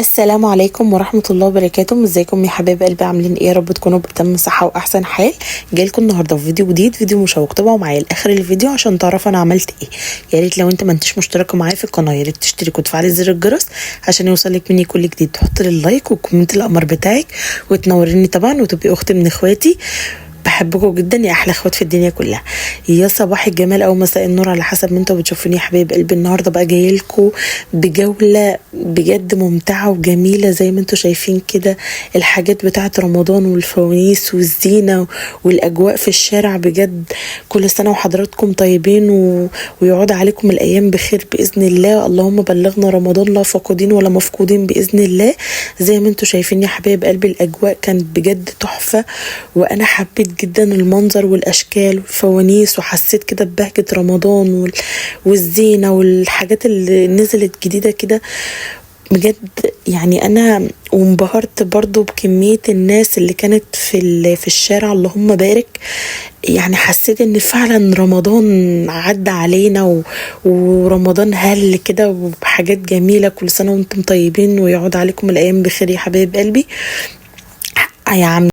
السلام عليكم ورحمة الله وبركاته. ازيكم يا حبايب قلبي؟ عاملين ايه؟ يا رب تكونوا بتم صحة واحسن حال. جايلكم النهارده في فيديو جديد، فيديو مشوق. تابعوا معايا لاخر الفيديو عشان تعرفوا انا عملت ايه. يا ريت لو انت ما انتش مشتركه معايا في القناه يا ريت تشترك وتفعلي زر الجرس عشان يوصلك مني كل جديد. تحط لي اللايك وكومنت الامر بتاعك وتنوريني طبعا وتبقي اخت من اخواتي. بحبكم جدا يا احلى اخوات في الدنيا كلها. يا صباح الجمال او مساء النور على حسب ما انتوا بتشوفوني يا حبايب قلبي. النهارده بقى جايلكم بجوله بجد ممتعه وجميله زي ما انتوا شايفين كده. الحاجات بتاعه رمضان والفوانيس والزينه والاجواء في الشارع بجد. كل سنه وحضراتكم طيبين ويعود عليكم الايام بخير باذن الله. اللهم بلغنا رمضان لا فاقدين ولا مفقودين باذن الله. زي ما انتوا شايفين يا حبايب قلبي الاجواء كانت بجد تحفه، وانا حبيت جدا المنظر والاشكال والفوانيس، وحسيت كده ببهجة رمضان والزينة والحاجات اللي نزلت جديدة كده بجد. يعني انا وانبهرت برضو بكمية الناس اللي كانت في الشارع. اللهم بارك. يعني حسيت ان فعلا رمضان عدى علينا ورمضان هل كده وبحاجات جميلة. كل سنة وانتم طيبين ويعود عليكم الايام بخير يا حبايب قلبي. يا عم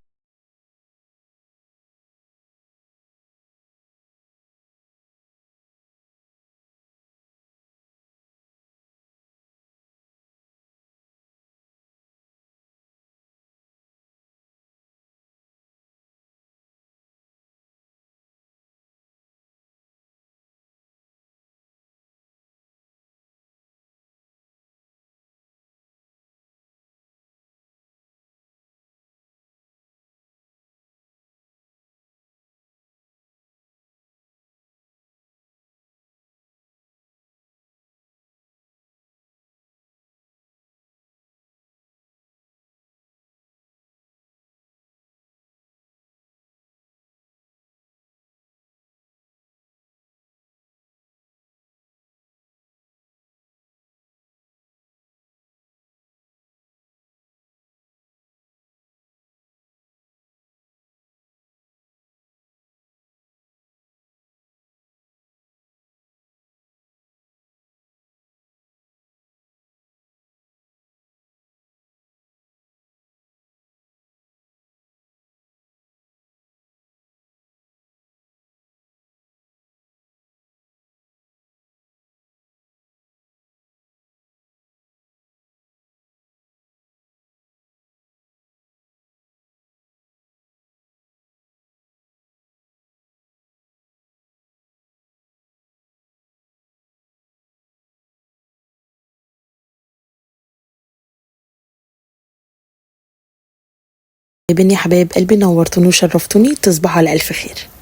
يا حبايب قلبي نورتوني وشرفتوني. تصبحوا على الف خير.